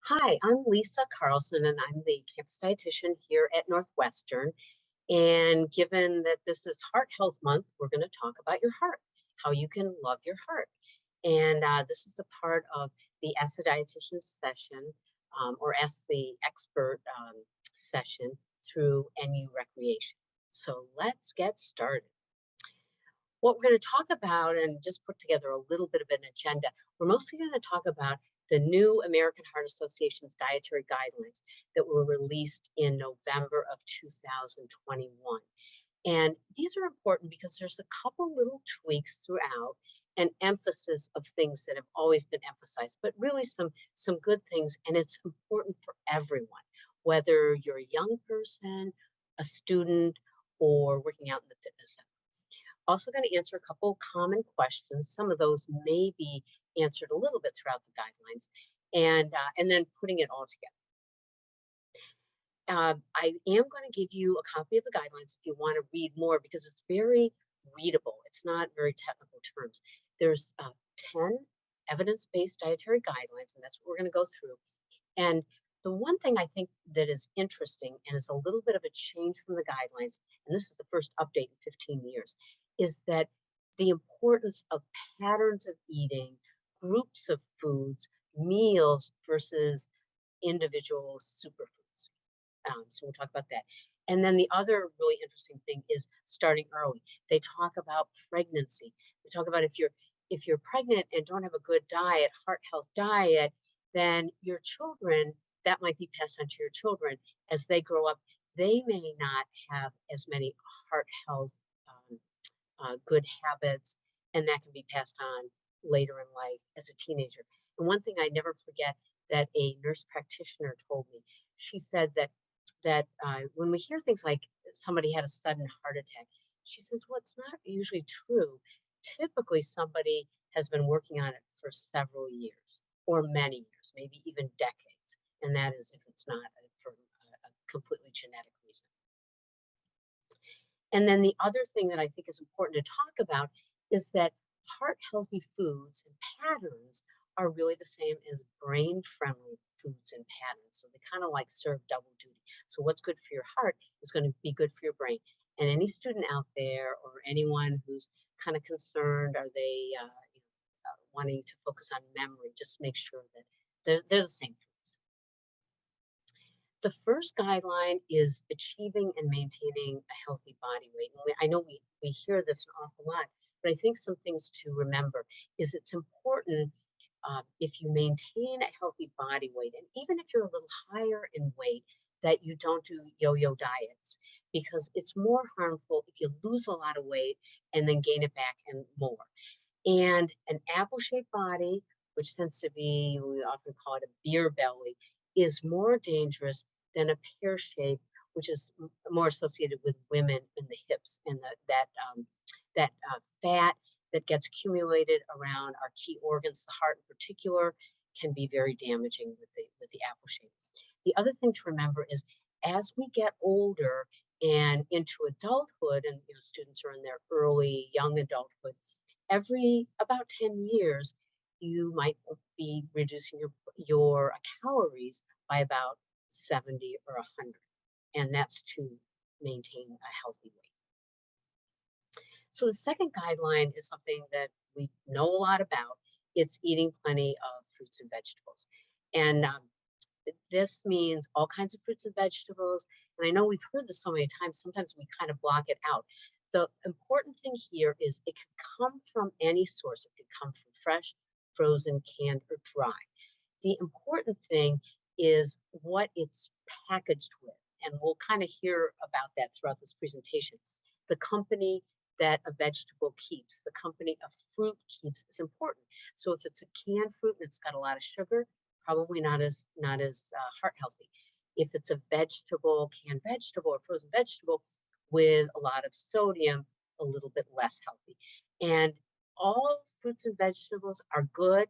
Hi, I'm Lisa Carlson, and I'm the campus dietitian here at Northwestern. And given that this is Heart Health Month, we're going to talk about your heart, how you can love your heart. And this is a part of the Ask the Dietitian session or Ask the Expert session through NU Recreation. So let's get started. What we're going to talk about and just put together a little bit of an agenda. We're mostly going to talk about the new American Heart Association's dietary guidelines that were released in November of 2021. And these are important because there's a couple little tweaks throughout and emphasis of things that have always been emphasized, but really some good things. And it's important for everyone, whether you're a young person, a student, or working out in the fitness center. Also going to answer a couple common questions. Some of those may be answered a little bit throughout the guidelines, and then putting it all together. I am going to give you a copy of the guidelines if you want to read more because it's very readable. It's not very technical terms. There's 10 evidence-based dietary guidelines, and that's what we're going to go through. And the one thing I think that is interesting and is a little bit of a change from the guidelines, and this is the first update in 15 years, is that the importance of patterns of eating, groups of foods, meals versus individual superfoods. So we'll talk about that. And then the other really interesting thing is starting early. They talk about pregnancy. They talk about if you're pregnant and don't have a good diet, heart health diet, then your children, that might be passed on to your children as they grow up. They may not have as many heart health good habits, and that can be passed on later in life as a teenager. And one thing I never forget that a nurse practitioner told me, she said that when we hear things like somebody had a sudden heart attack, she says, well, it's not usually true. Typically, somebody has been working on it for several years or many years, maybe even decades. And that is if it's not for a completely genetic reason. And then the other thing that I think is important to talk about is that heart healthy foods and patterns are really the same as brain friendly foods and patterns. So they kind of like serve double duty. So what's good for your heart is going to be good for your brain. And any student out there or anyone who's kind of concerned, are they wanting to focus on memory, just make sure that they're the same foods. The first guideline is achieving and maintaining a healthy body weight. And I know we hear this an awful lot, but I think some things to remember is it's important if you maintain a healthy body weight, and even if you're a little higher in weight, that you don't do yo-yo diets because it's more harmful if you lose a lot of weight and then gain it back and more. And an apple-shaped body, which tends to be, we often call it a beer belly, is more dangerous than a pear shape, which is more associated with women in the hips and that fat that gets accumulated around our key organs, the heart in particular, can be very damaging with the apple shape. The other thing to remember is as we get older and into adulthood, and students are in their early young adulthood, every about 10 years, you might be reducing your calories by about 70 or 100, and that's to maintain a healthy weight. So the second guideline is something that we know a lot about. It's eating plenty of fruits and vegetables. And this means all kinds of fruits and vegetables. And I know we've heard this so many times, sometimes we kind of block it out. The important thing here is it could come from any source. It could come from fresh, frozen, canned, or dry. The important thing is what it's packaged with. And we'll kind of hear about that throughout this presentation. The company that a vegetable keeps, the company a fruit keeps is important. So if it's a canned fruit and it's got a lot of sugar, probably not as heart healthy. If it's a vegetable, canned vegetable or frozen vegetable with a lot of sodium, a little bit less healthy. And all fruits and vegetables are good.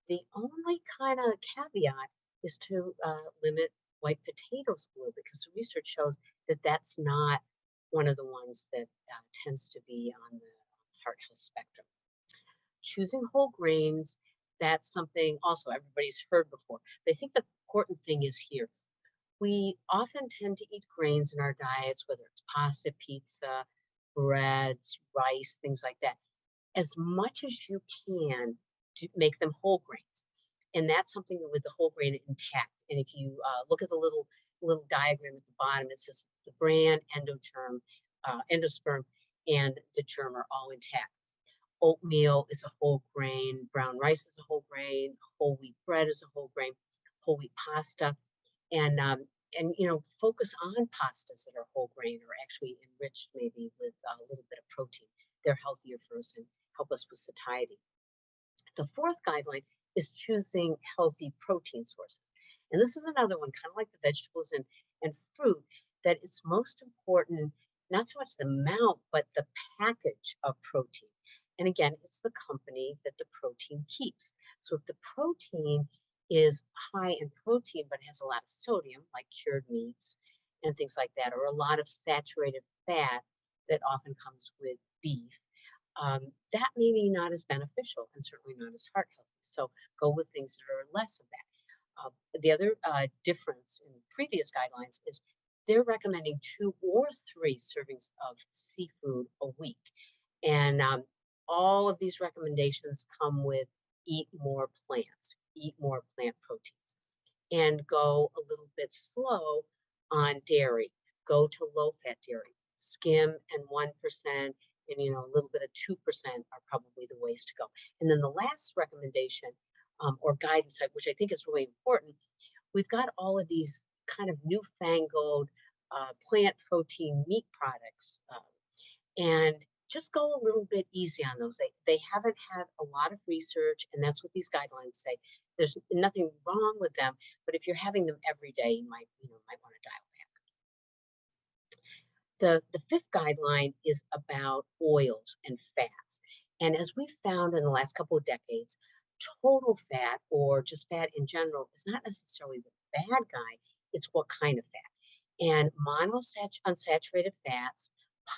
The only kind of caveat is to limit white potatoes a little bit because the research shows that that's not one of the ones that tends to be on the heart health spectrum. Choosing whole grains, that's something also everybody's heard before. But I think the important thing is here. We often tend to eat grains in our diets, whether it's pasta, pizza, breads, rice, things like that, as much as you can to make them whole grains. And that's something with the whole grain intact. And if you look at the little diagram at the bottom, it says the bran, endosperm, and the germ are all intact. Oatmeal is a whole grain, brown rice is a whole grain, whole wheat bread is a whole grain, whole wheat pasta, and focus on pastas that are whole grain or actually enriched maybe with a little bit of protein. They're healthier for us and help us with satiety. The fourth guideline is choosing healthy protein sources. And this is another one, kind of like the vegetables and fruit, that it's most important, not so much the amount, but the package of protein. And again, it's the company that the protein keeps. So if the protein is high in protein, but has a lot of sodium, like cured meats and things like that, or a lot of saturated fat that often comes with beef, that may be not as beneficial and certainly not as heart healthy. So go with things that are less of that. The other difference in previous guidelines is they're recommending 2 or 3 servings of seafood a week. And all of these recommendations come with eat more plants, eat more plant proteins, and go a little bit slow on dairy. Go to low-fat dairy, skim and 1%, and a little bit of 2% are probably the ways to go. And then the last recommendation or guidance, which I think is really important, we've got all of these kind of newfangled plant protein meat products, and just go a little bit easy on those. They haven't had a lot of research, and that's what these guidelines say. There's nothing wrong with them, but if you're having them every day, you might want to dial back. The fifth guideline is about oils and fats. And as we've found in the last couple of decades, total fat or just fat in general is not necessarily the bad guy, it's what kind of fat. And monounsaturated fats,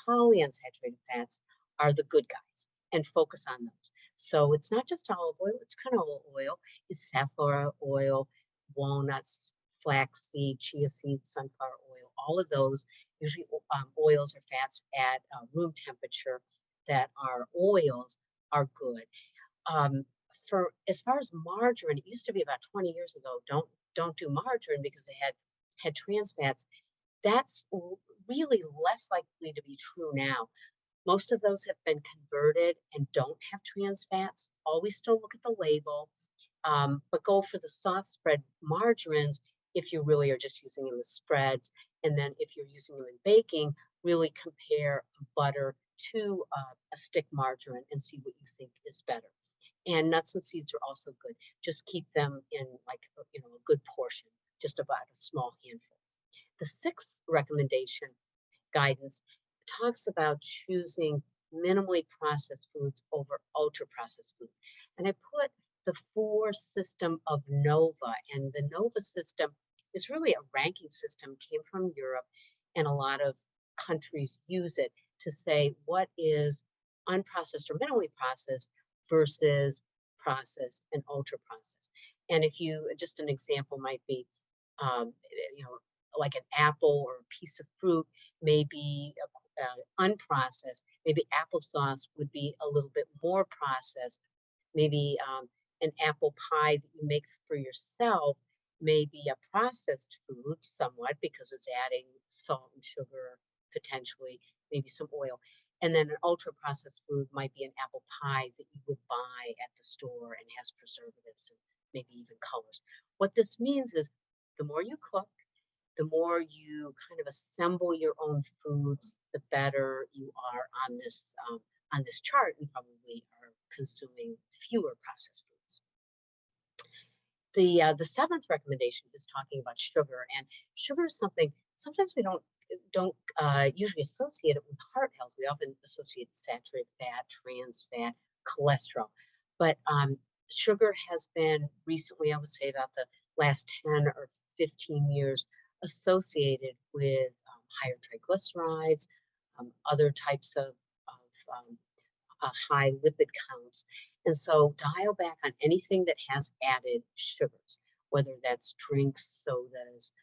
polyunsaturated fats are the good guys, and focus on those. So it's not just olive oil, it's canola oil, it's safflower oil, walnuts, flaxseed, chia seeds, sunflower oil, all of those, usually oils or fats at room temperature that are oils are good. For as far as margarine, it used to be about 20 years ago, don't do margarine because they had trans fats. That's really less likely to be true now. Most of those have been converted and don't have trans fats. Always still look at the label, but go for the soft spread margarines if you really are just using them as spreads. And then if you're using them in baking, really compare butter to a stick margarine and see what you think is better. And nuts and seeds are also good. Just keep them in like a good portion, just about a small handful. The sixth recommendation guidance talks about choosing minimally processed foods over ultra processed foods. And I put the 4 system of NOVA, and the NOVA system is really a ranking system, came from Europe, and a lot of countries use it to say what is unprocessed or minimally processed versus processed and ultra processed. And if you, just an example might be, um, you know, like an apple or a piece of fruit may be unprocessed. Maybe applesauce would be a little bit more processed. Maybe an apple pie that you make for yourself may be a processed food somewhat because it's adding salt and sugar, potentially, maybe some oil. And then an ultra processed food might be an apple pie that you would buy at the store and has preservatives and maybe even colors. What this means is the more you cook, the more you kind of assemble your own foods, the better you are on this chart, and probably are consuming fewer processed foods. The seventh recommendation is talking about sugar, and sugar is something sometimes we don't usually associate it with heart health. We often associate saturated fat, trans fat, cholesterol, but sugar has been recently, I would say about the last 10 or 15 years, associated with higher triglycerides, other types of high lipid counts. And so dial back on anything that has added sugars. whether that's drinks, sodas,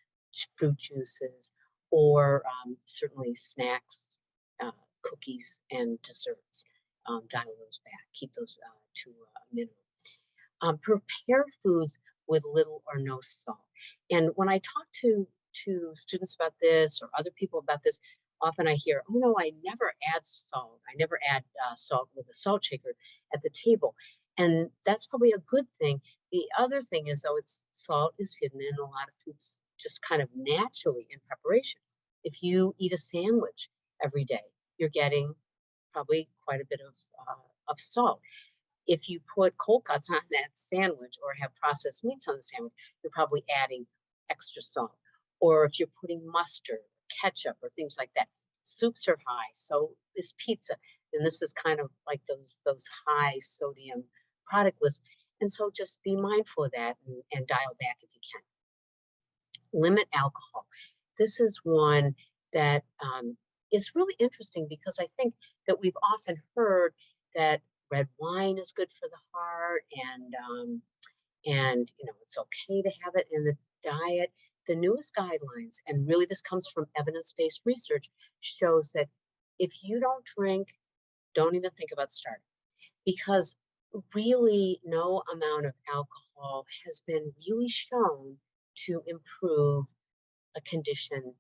fruit juices, or certainly snacks, uh, cookies, and desserts. Dial those back, keep those to a minimum. Prepare foods with little or no salt. And when I talk to students about this or other people about this, often I hear, "Oh no, I never add salt. I never add salt with a salt shaker at the table," and that's probably a good thing. The other thing is, though, it's salt is hidden in a lot of foods just kind of naturally in preparation. If you eat a sandwich every day, you're getting probably quite a bit of salt. If you put cold cuts on that sandwich or have processed meats on the sandwich, you're probably adding extra salt. Or if you're putting mustard, ketchup, or things like that. Soups are high, so is pizza. And this is kind of like those high sodium product lists. And so just be mindful of that and dial back if you can. Limit alcohol. This is one that is really interesting because I think that we've often heard that red wine is good for the heart, and it's okay to have it in the diet. The newest guidelines, and really this comes from evidence-based research, shows that if you don't drink, don't even think about starting, because really no amount of alcohol has been really shown to improve a condition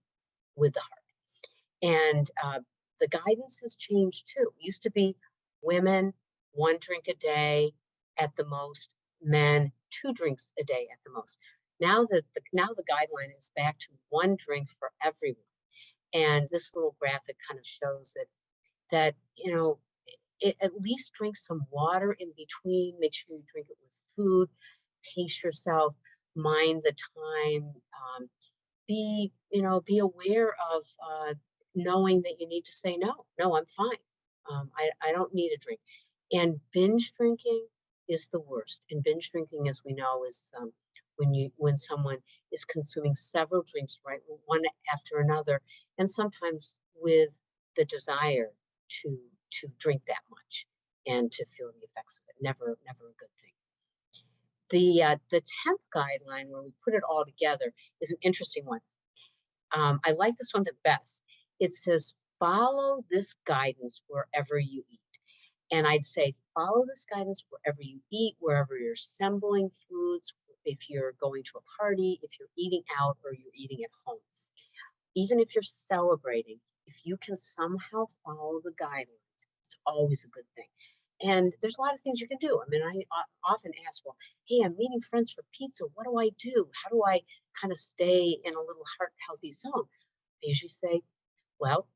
with the heart. And the guidance has changed too. It used to be women, 1 drink a day at the most, men, 2 drinks a day at the most. Now the guideline is back to 1 drink for everyone. And this little graphic kind of shows that at least drink some water in between. Make sure you drink it with food. Pace yourself. Mind the time. Be aware of knowing that you need to say no. No, I'm fine. I don't need a drink. And binge drinking is the worst. And binge drinking, as we know, is when someone is consuming several drinks, right, one after another, and sometimes with the desire to drink that much and to feel the effects of it. Never a good thing. The 10th guideline, where we put it all together, is an interesting one. I like this one the best. It says, follow this guidance wherever you eat. And I'd say follow this guidance wherever you eat, wherever you're assembling foods, if you're going to a party, if you're eating out, or you're eating at home. Even if you're celebrating, if you can somehow follow the guidelines, it's always a good thing. And there's a lot of things you can do. I mean, I often ask, well, hey, I'm meeting friends for pizza. What do I do? How do I kind of stay in a little heart healthy zone? I usually say, well,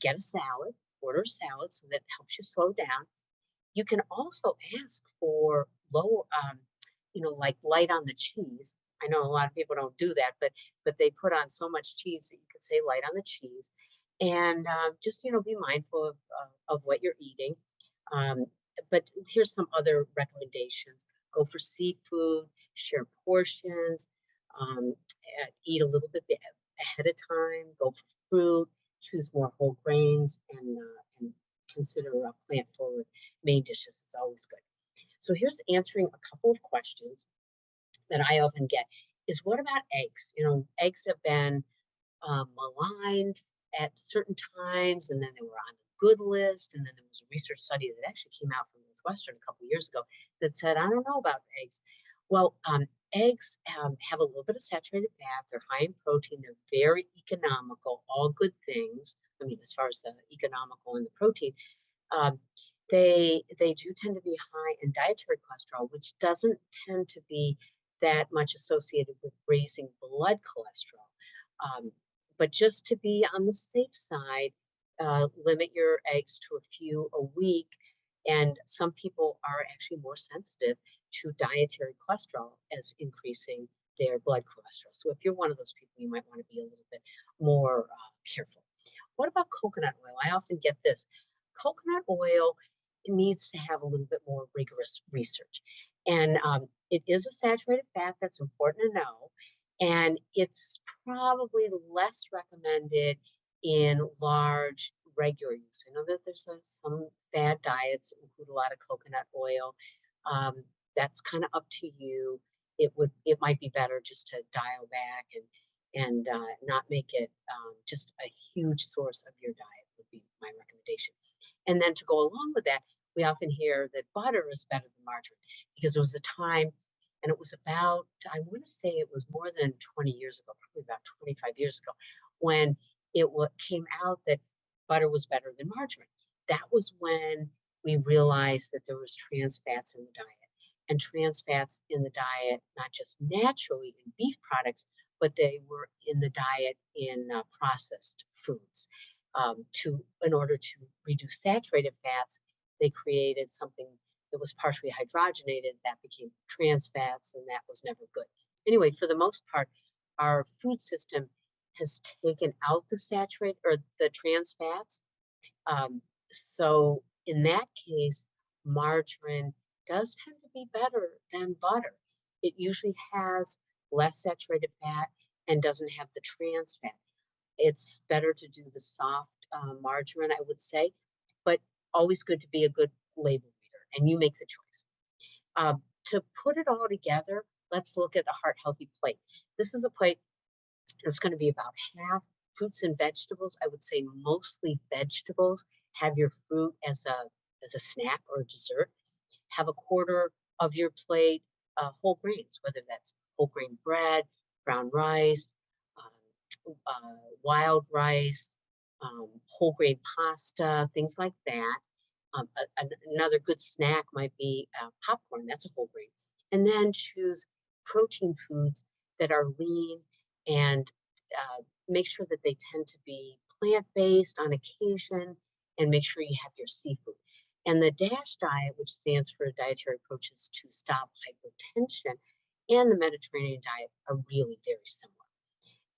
get a salad, order a salad so that helps you slow down. You can also ask for low, like light on the cheese. I know a lot of people don't do that, but they put on so much cheese that you could say light on the cheese, and just be mindful of what you're eating. But here's some other recommendations: go for seafood, share portions, eat a little bit ahead of time, go for fruit, choose more whole grains, and consider plant forward main dishes is always good. So here's answering a couple of questions that I often get is, what about eggs? Eggs have been maligned at certain times, and then they were on the good list, and then there was a research study that actually came out from Northwestern a couple of years ago that said, I don't know about eggs. Well, eggs have a little bit of saturated fat. They're high in protein. They're very economical, all good things. I mean, as far as the economical and the protein, they do tend to be high in dietary cholesterol, which doesn't tend to be that much associated with raising blood cholesterol. But just to be on the safe side, limit your eggs to a few a week. And some people are actually more sensitive to dietary cholesterol as increasing their blood cholesterol. So if you're one of those people, you might want to be a little bit more careful. What about coconut oil? I often get this. Coconut oil needs to have a little bit more rigorous research. And it is a saturated fat, that's important to know. And it's probably less recommended in large, regular use. I know that there's some fad diets that include a lot of coconut oil. That's kind of up to you. it might be better just to dial back and not make it just a huge source of your diet would be my recommendation. And then to go along with that, we often hear that butter is better than margarine because there was a time, and it was about, I want to say it was more than 20 years ago, probably about 25 years ago, when came out that butter was better than margarine. That was when we realized that there was trans fats in the diet. And trans fats in the diet, not just naturally in beef products, but they were in the diet in processed foods. In order to reduce saturated fats, they created something that was partially hydrogenated that became trans fats, and that was never good. Anyway, for the most part, our food system has taken out the saturated or the trans fats. So in that case, margarine does tend to be better than butter. It usually has less saturated fat and doesn't have the trans fat. It's better to do the soft margarine, I would say, but always good to be a good label reader, and you make the choice. To put it all together, let's look at a heart healthy plate. This is a plate that's going to be about half fruits and vegetables. I would say mostly vegetables. Have your fruit as a snack or a dessert. Have a quarter of your plate whole grains, whether that's whole grain bread, brown rice, wild rice, whole grain pasta, things like that. Another good snack might be popcorn. That's a whole grain. And then choose protein foods that are lean and make sure that they tend to be plant-based on occasion, and make sure you have your seafood. And the DASH diet, which stands for Dietary Approaches to Stop Hypertension, and the Mediterranean diet are really very similar.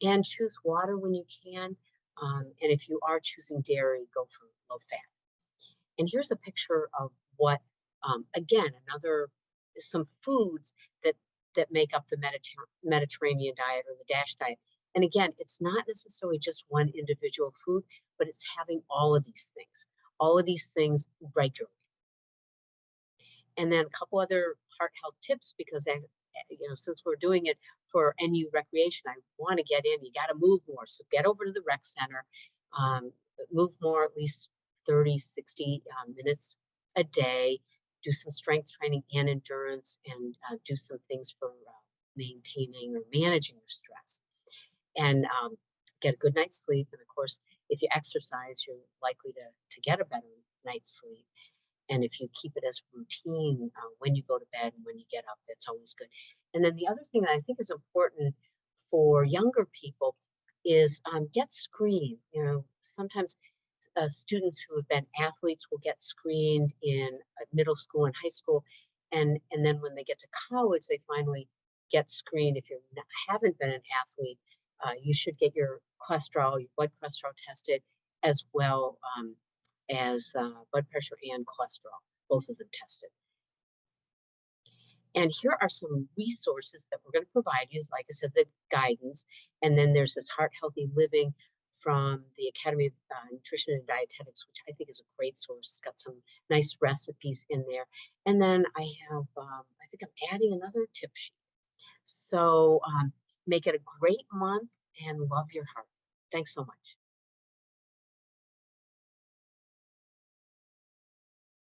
And choose water when you can. And if you are choosing dairy, go for low fat. And here's a picture of what, again, some foods that make up the Mediterranean diet or the DASH diet. And again, it's not necessarily just one individual food, but it's having all of these things regularly. And then a couple other heart health tips, because since we're doing it for NU Recreation, I want to get in. You got to move more. So get over to the rec center, move more, at least 30, 60 minutes a day. Do some strength training and endurance, and do some things for maintaining or managing your stress. And get a good night's sleep. And of course, if you exercise, you're likely to get a better night's sleep. And if you keep it as routine when you go to bed and when you get up, that's always good. And then the other thing that I think is important for younger people is get screened. Sometimes students who have been athletes will get screened in middle school and high school. And then when they get to college, they finally get screened. If you haven't been an athlete, you should get your blood cholesterol tested, as well as blood pressure and cholesterol, both of them tested. And here are some resources that we're going to provide you. Like I said, the guidance. And then there's this Heart Healthy Living from the Academy of Nutrition and Dietetics, which I think is a great source. It's got some nice recipes in there. And then I have, I think I'm adding another tip sheet. So make it a great month and love your heart. Thanks so much.